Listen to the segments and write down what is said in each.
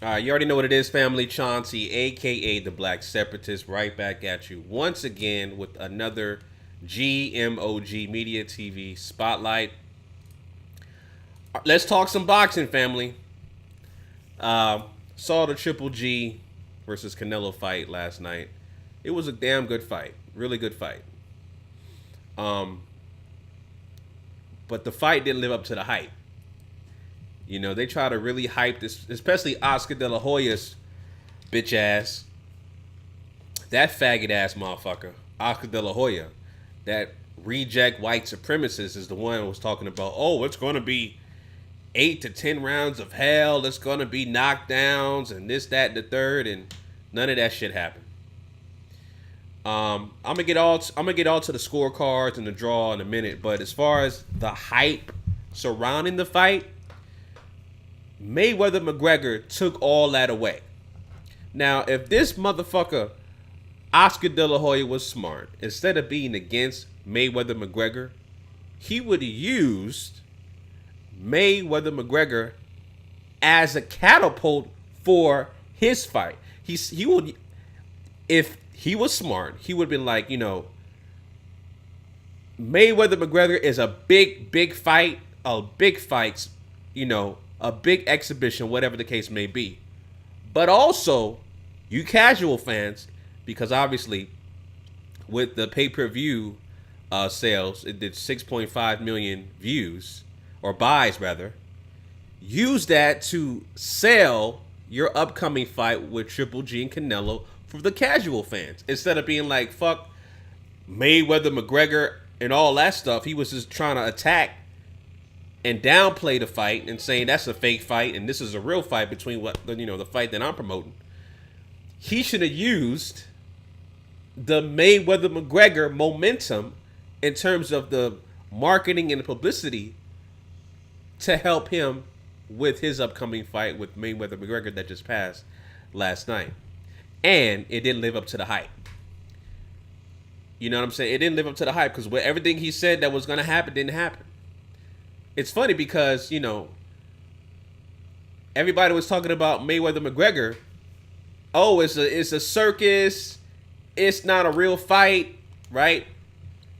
All right, you already know what it is, family. Chauncey, aka the Black Separatist, right back at you once again with another GMOG Media TV spotlight. Let's talk some boxing, family. Uh, saw the Triple G versus Canelo fight last night. It was a damn good fight, really good fight. Um, but the fight didn't live up to the hype. You know, they try to really hype this, especially Oscar De La Hoya's bitch ass. That faggot ass motherfucker, Oscar De La Hoya, that reject white supremacist is the one who was talking about, oh, it's going to be 8 to 10 rounds of hell. It's going to be knockdowns and this, that, and the third. And none of that shit happened. I'm gonna get all to the scorecards and the draw in a minute, but as far as the hype surrounding the fight, Mayweather McGregor took all that away. Now, if this motherfucker Oscar De La Hoya was smart, instead of being against Mayweather McGregor, he would have used Mayweather McGregor as a catapult for his fight. He would, if he was smart, he would have been like, Mayweather McGregor is a big fight, a big fights, a big exhibition, whatever the case may be. But also, you casual fans, because obviously with the pay-per-view sales, it did 6.5 million views, or buys rather. Use that to sell your upcoming fight with Triple G and Canelo for the casual fans. Instead of being like, fuck Mayweather McGregor and all that stuff, he was just trying to attack and downplay the fight and saying that's a fake fight and this is a real fight between the fight that I'm promoting. He should have used the Mayweather McGregor momentum in terms of the marketing and the publicity to help him with his upcoming fight with Mayweather McGregor that just passed last night. And it didn't live up to the hype. You know what I'm saying? It didn't live up to the hype because everything he said that was going to happen didn't happen. It's funny because, everybody was talking about Mayweather McGregor. Oh, it's a circus. It's not a real fight, right?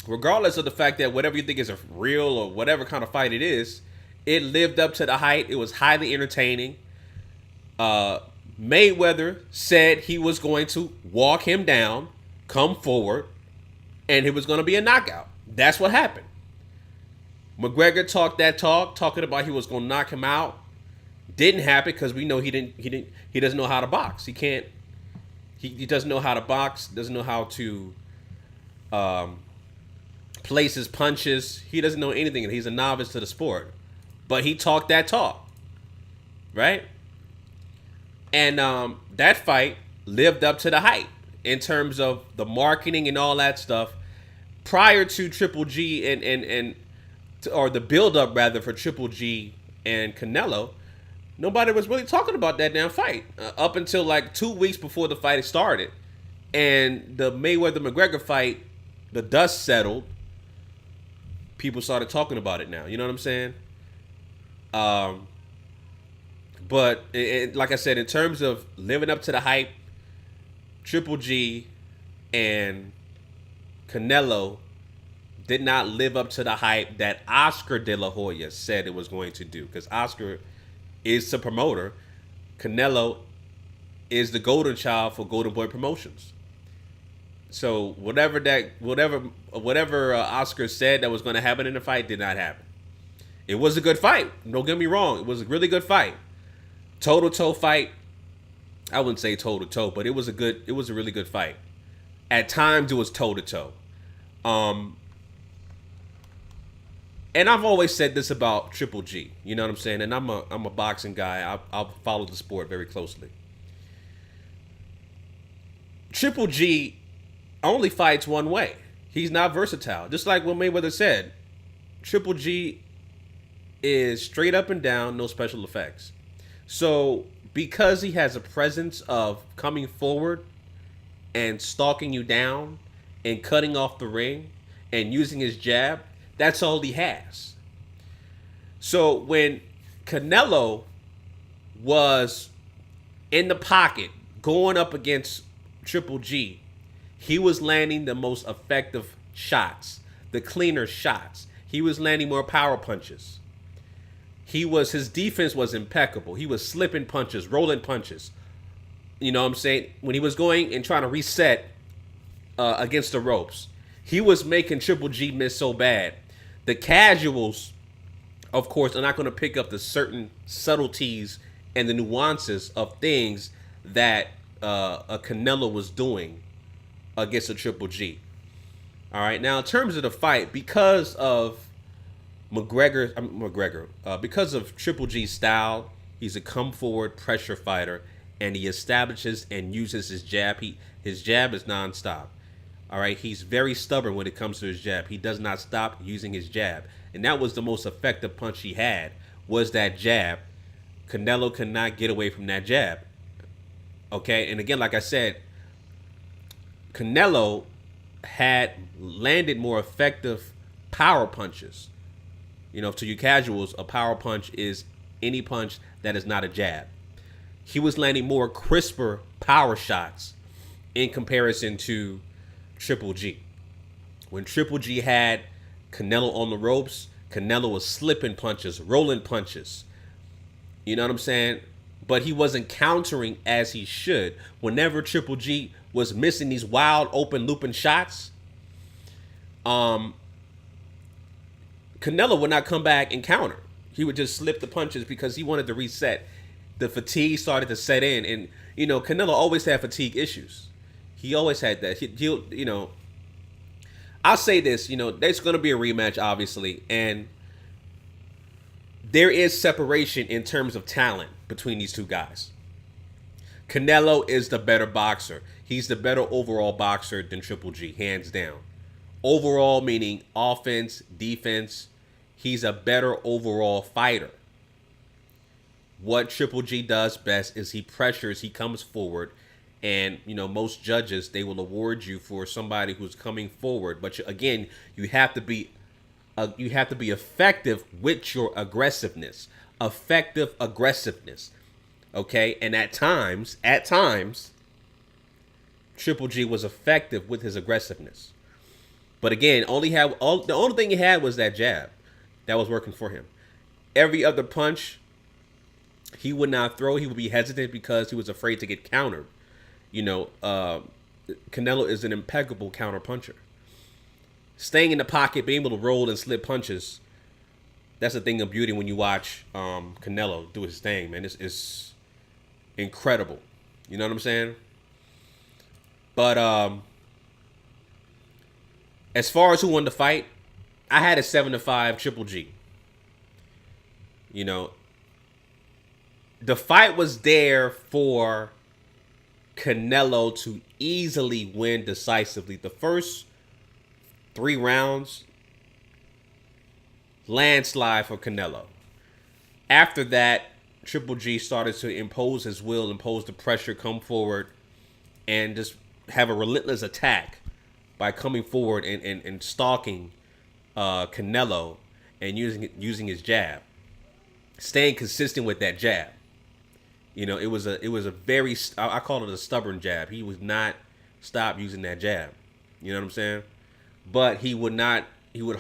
Regardless of the fact that whatever you think is a real or whatever kind of fight it is, it lived up to the hype. It was highly entertaining. Mayweather said he was going to walk him down, come forward, and it was going to be a knockout. That's what happened. McGregor talked that talk, talking about he was going to knock him out. Didn't happen because we know he doesn't know how to box. He doesn't know how to box, doesn't know how to place his punches. He doesn't know anything. He's a novice to the sport. But he talked that talk, right? And that fight lived up to the hype in terms of the marketing and all that stuff. Prior to Triple G or the build-up rather for Triple G and Canelo, nobody was really talking about that damn fight up until like 2 weeks before the fight started. And the Mayweather-McGregor fight, the dust settled. People started talking about it now. You know what I'm saying? But like I said, in terms of living up to the hype, Triple G and Canelo did not live up to the hype that Oscar De La Hoya said it was going to do. Because Oscar is the promoter. Canelo is the golden child for Golden Boy Promotions. So whatever Oscar said that was going to happen in the fight did not happen. It was a good fight. Don't get me wrong. It was a really good fight. Toe-to-toe fight. I wouldn't say toe-to-toe, but it was a really good fight. At times, it was toe-to-toe. And I've always said this about Triple G. You know what I'm saying? And I'm a boxing guy. I'll follow the sport very closely. Triple G only fights one way. He's not versatile. Just like what Mayweather said, Triple G is straight up and down, no special effects. So because he has a presence of coming forward and stalking you down and cutting off the ring and using his jab, that's all he has. So when Canelo was in the pocket, going up against Triple G, he was landing the most effective shots, the cleaner shots. He was landing more power punches. His defense was impeccable. He was slipping punches, rolling punches. You know what I'm saying? When he was going and trying to reset against the ropes, he was making Triple G miss so bad. The casuals, of course, are not going to pick up the certain subtleties and the nuances of things that a Canelo was doing against a Triple G. All right. Now, in terms of the fight, because of because of Triple G's style, he's a come forward pressure fighter, and he establishes and uses his jab. His jab is nonstop. All right. He's very stubborn when it comes to his jab. He does not stop using his jab, and that was the most effective punch he had, was that jab. Canelo could not get away from that jab. Okay. And again, like I said, Canelo had landed more effective power punches. You know, to you casuals, a power punch is any punch that is not a jab. He was landing more crisper power shots in comparison to Triple G. When Triple G had Canelo on the ropes, Canelo was slipping punches, rolling punches. You know what I'm saying? But he wasn't countering as he should. Whenever Triple G was missing these wild, open, looping shots, Canelo would not come back and counter. He would just slip the punches because he wanted to reset. The fatigue started to set in. And, you know, Canelo always had fatigue issues. He always had that. He'll, you know, I'll say this, you know, there's going to be a rematch, obviously. And there is separation in terms of talent between these two guys. Canelo is the better boxer. He's the better overall boxer than Triple G, hands down. Overall, meaning offense, defense, he's a better overall fighter. What Triple G does best is he pressures, he comes forward, and, you know, most judges, they will award you for somebody who's coming forward. But again, you have to be effective with your aggressiveness. Effective aggressiveness. Okay? And at times, Triple G was effective with his aggressiveness. But again, the only thing he had was that jab that was working for him. Every other punch he would not throw. He would be hesitant because he was afraid to get countered. You know, Canelo is an impeccable counter puncher. Staying in the pocket, being able to roll and slip punches, that's a thing of beauty when you watch Canelo do his thing, man. It's incredible. You know what I'm saying? But as far as who won the fight, I had a 7-5 Triple G. You know, the fight was there for Canelo to easily win decisively. The first 3 rounds, landslide for Canelo. After that, Triple G started to impose his will, impose the pressure, come forward, and just have a relentless attack by coming forward and stalking Canelo and using his jab, staying consistent with that jab. You know, it was a very, I call it a stubborn jab. He would not stop using that jab. You know what I'm saying? But he would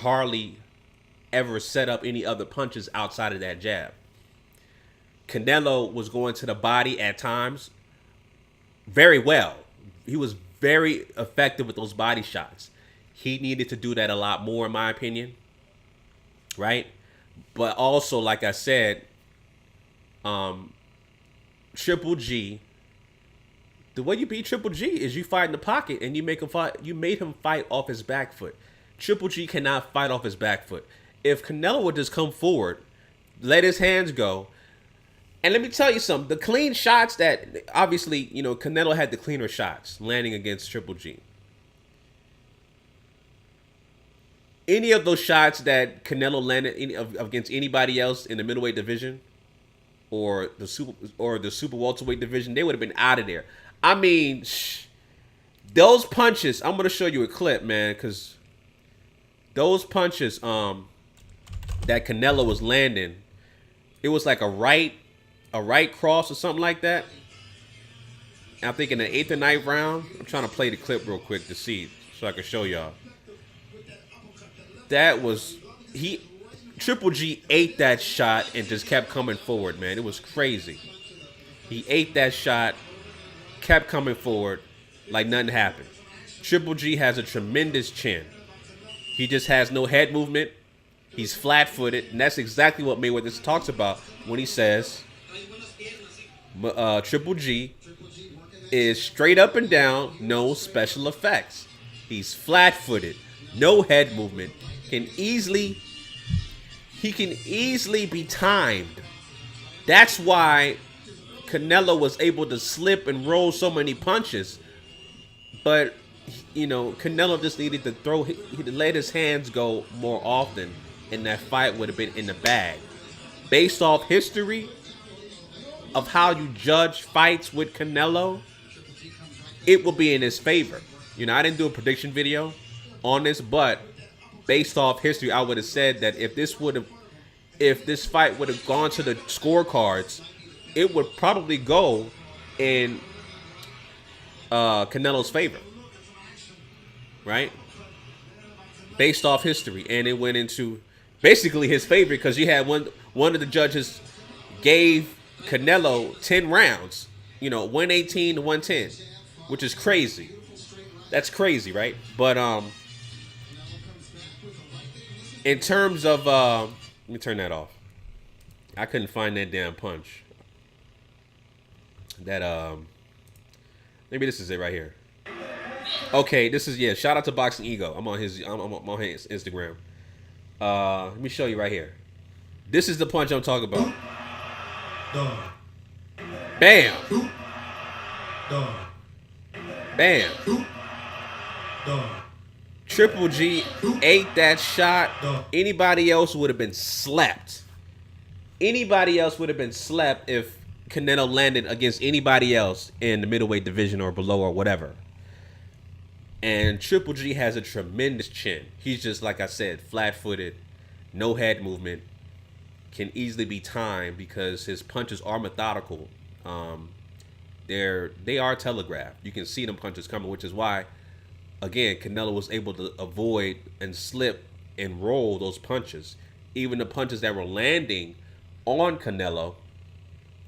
hardly ever set up any other punches outside of that jab. Canelo was going to the body at times very well. He was very effective with those body shots. He needed to do that a lot more, in my opinion. Right? But also, like I said, Triple G, the way you beat Triple G is you fight in the pocket and you make him fight. You made him fight off his back foot. Triple G cannot fight off his back foot. If Canelo would just come forward, let his hands go, and let me tell you something, the clean shots that, obviously, you know, Canelo had the cleaner shots landing against Triple G. Any of those shots that Canelo landed against anybody else in the middleweight division or the super welterweight division, they would have been out of there. I mean, those punches, I'm going to show you a clip, man, because those punches that Canelo was landing, it was like a right cross or something like that. I think in the 8th or 9th round, I'm trying to play the clip real quick to see so I can show y'all. That was he Triple G ate that shot and just kept coming forward, man. It was crazy. He ate that shot, kept coming forward like nothing happened. Triple G has a tremendous chin. He just has no head movement. He's flat-footed, and that's exactly what Mayweather talks about when he says Triple G is straight up and down, no special effects. He's flat-footed, no head movement. He can easily be timed. That's why Canelo was able to slip and roll so many punches. But, you know, Canelo just needed to let his hands go more often, and that fight would have been in the bag. Based off history of how you judge fights with Canelo, it will be in his favor. You know, I didn't do a prediction video on this, but based off history, I would have said that if this fight would have gone to the scorecards, it would probably go in Canelo's favor, right? Based off history, and it went into basically his favor because you had one of the judges gave Canelo 10 rounds, you know, 118 to 110, which is crazy. That's crazy, right? But in terms of let me turn that off. I couldn't find that damn punch. That maybe this is it right here. Okay, this is shout out to Boxing Ego. I'm on his Instagram. Let me show you right here. This is the punch I'm talking about. Bam. Bam. Triple G ate that shot. Anybody else would have been slapped. Anybody else would have been slapped if Canelo landed against anybody else in the middleweight division or below or whatever. And Triple G has a tremendous chin. He's just, like I said, flat-footed, no head movement, can easily be timed because his punches are methodical. They are telegraphed. You can see them punches coming, which is why, again, Canelo was able to avoid and slip and roll those punches. Even the punches that were landing on Canelo,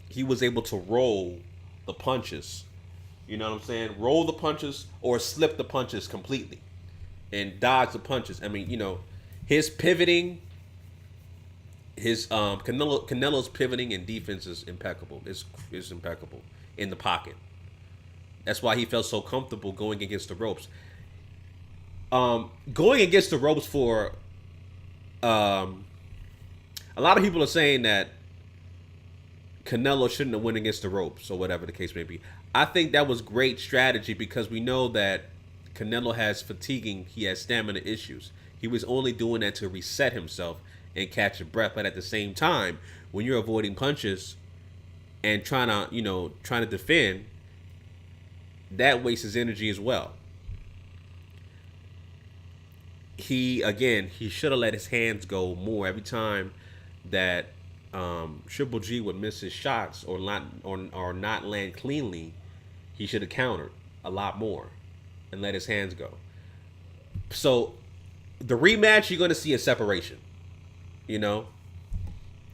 he was able to roll the punches. You know what I'm saying? Roll the punches or slip the punches completely and dodge the punches. I mean, you know, his pivoting, Canelo's pivoting and defense is impeccable. It's impeccable in the pocket. That's why he felt so comfortable going against the ropes. Going against the ropes for a lot of people are saying that Canelo shouldn't have went against the ropes or whatever the case may be. I think that was great strategy because we know that Canelo he has stamina issues. He was only doing that to reset himself and catch a breath. But at the same time, when you're avoiding punches and trying to defend, that wastes his energy as well. He should have let his hands go more every time that Triple G would miss his shots or not land cleanly. He should have countered a lot more and let his hands go. So the rematch, you're going to see a separation. You know,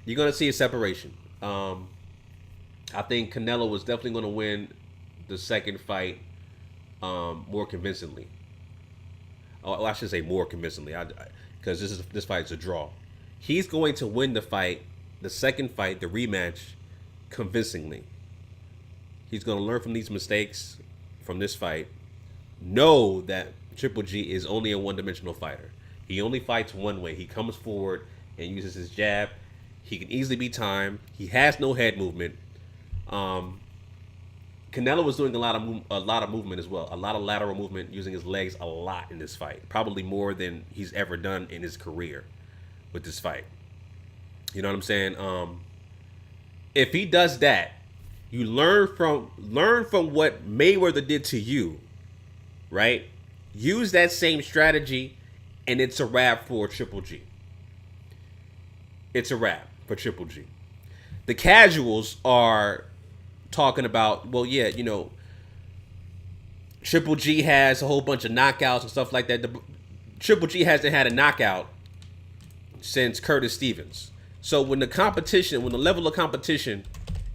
you're going to see a separation. I think Canelo was definitely going to win the second fight more convincingly. Oh, I should say more convincingly, because this fight's a draw. He's going to win the second fight, the rematch, convincingly. He's going to learn from these mistakes from this fight. Know that Triple G is only a one-dimensional fighter. He only fights one way. He comes forward and uses his jab. He can easily be timed. He has no head movement. Canelo was doing a lot of movement as well. A lot of lateral movement, using his legs a lot in this fight. Probably more than he's ever done in his career with this fight. You know what I'm saying? If he does that, you learn from what Mayweather did to you, right? Use that same strategy, and it's a wrap for Triple G. It's a wrap for Triple G. The casuals are talking about, well, yeah, you know, Triple G has a whole bunch of knockouts and stuff like that. Triple G hasn't had a knockout since Curtis Stevens. So when the level of competition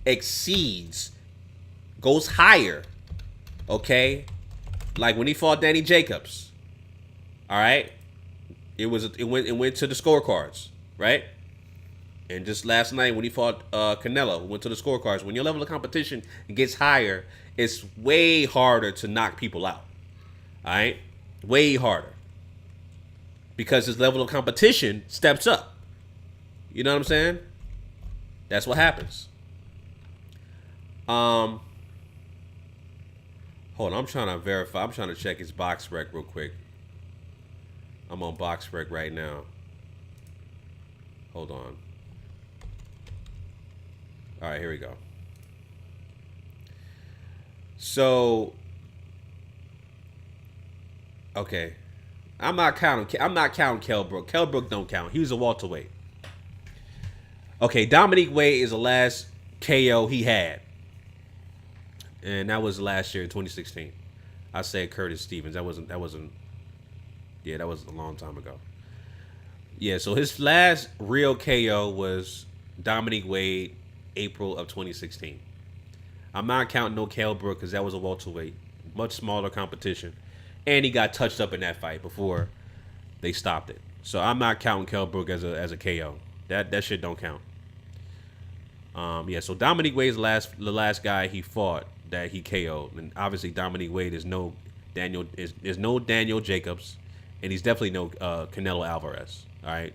exceeds, goes higher, okay, like when he fought Danny Jacobs, all right, it went to the scorecards, right? And just last night when he fought Canelo, went to the scorecards. When your level of competition gets higher, it's way harder to knock people out. All right? Way harder. Because his level of competition steps up. You know what I'm saying? That's what happens. Hold on, I'm trying to verify. I'm trying to check his box rec real quick. I'm on box rec right now. Hold on. All right, here we go. So, okay, I'm not counting Kell Brook. Kell Brook don't count. He was a welterweight. Okay, Dominique Wade is the last KO he had, and that was last year, 2016. I said Curtis Stevens. That wasn't. Yeah, that was a long time ago. Yeah, so his last real KO was Dominique Wade, April of 2016. I'm not counting no Kell Brook because that was a welterweight, much smaller competition, and he got touched up in that fight before they stopped it. So I'm not counting Kell Brook as a KO. That shit don't count. Yeah. So Dominique Wade is the last guy he fought that he KO'd, and obviously Dominique Wade is no Daniel Jacobs, and he's definitely no Canelo Alvarez. All right,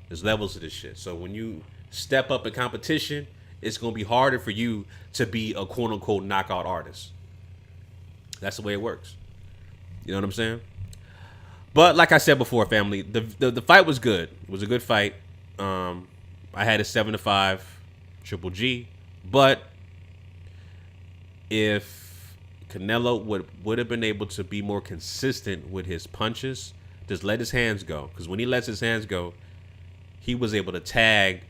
there's levels to this shit. So when you step up in competition, it's going to be harder for you to be a quote-unquote knockout artist. That's the way it works. You know what I'm saying? But like I said before, family, the fight was good. It was a good fight. I had a 7-5 Triple G. But if Canelo would have been able to be more consistent with his punches, just let his hands go. Because when he lets his hands go, he was able to tag.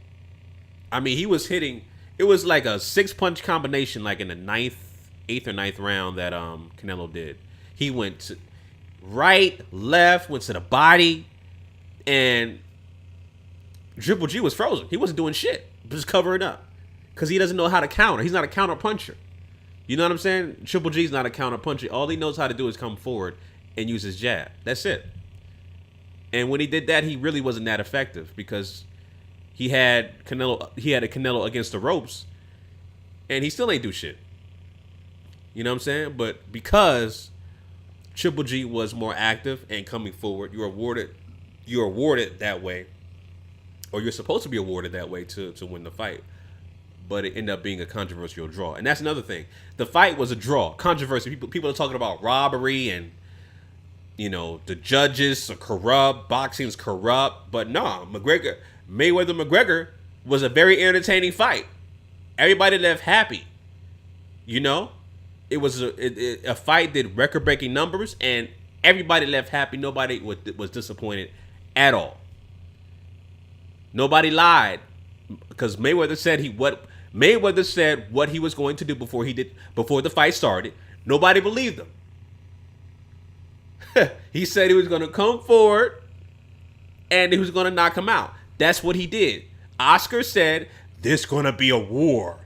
I mean, he was hitting. It was like a 6-punch combination, like in the 8th or 9th round that Canelo did. He went to right, left, went to the body, and Triple G was frozen. He wasn't doing shit, just covering up, because he doesn't know how to counter. He's not a counter puncher. You know what I'm saying? Triple G's not a counter puncher. All he knows how to do is come forward and use his jab. That's it. And when he did that, he really wasn't that effective because he had a Canelo against the ropes, and he still ain't do shit. You know what I'm saying? But because Triple G was more active and coming forward, you're awarded that way, or you're supposed to be awarded that way to win the fight. But it ended up being a controversial draw, and that's another thing. The fight was a draw, controversy. People are talking about robbery and, you know, the judges are corrupt, boxing's corrupt, but no, Mayweather-McGregor was a very entertaining fight. Everybody left happy. You know, it was a fight did record-breaking numbers, and everybody left happy. Nobody was disappointed at all. Nobody lied because Mayweather said what he was going to do before the fight started. Nobody believed him. He said he was going to come forward and he was going to knock him out. That's what he did. Oscar said, there's going to be a war.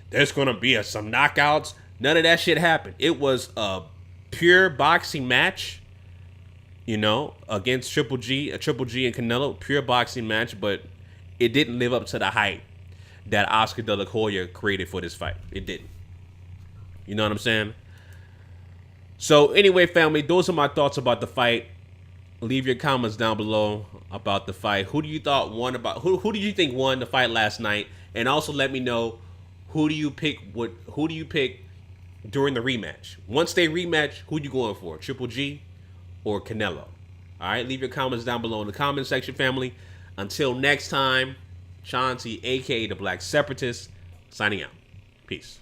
There's going to be some knockouts. None of that shit happened. It was a pure boxing match, you know, against Triple G and Canelo. Pure boxing match, but it didn't live up to the hype that Oscar De La Hoya created for this fight. It didn't. You know what I'm saying? So anyway, family, those are my thoughts about the fight. Leave your comments down below about the fight. Who do you think won the fight last night? And also let me know who do you pick during the rematch. Once they rematch, who you going for? Triple G or Canelo? All right, leave your comments down below in the comment section, family. Until next time, Chauncey, aka the Black Separatist, signing out. Peace.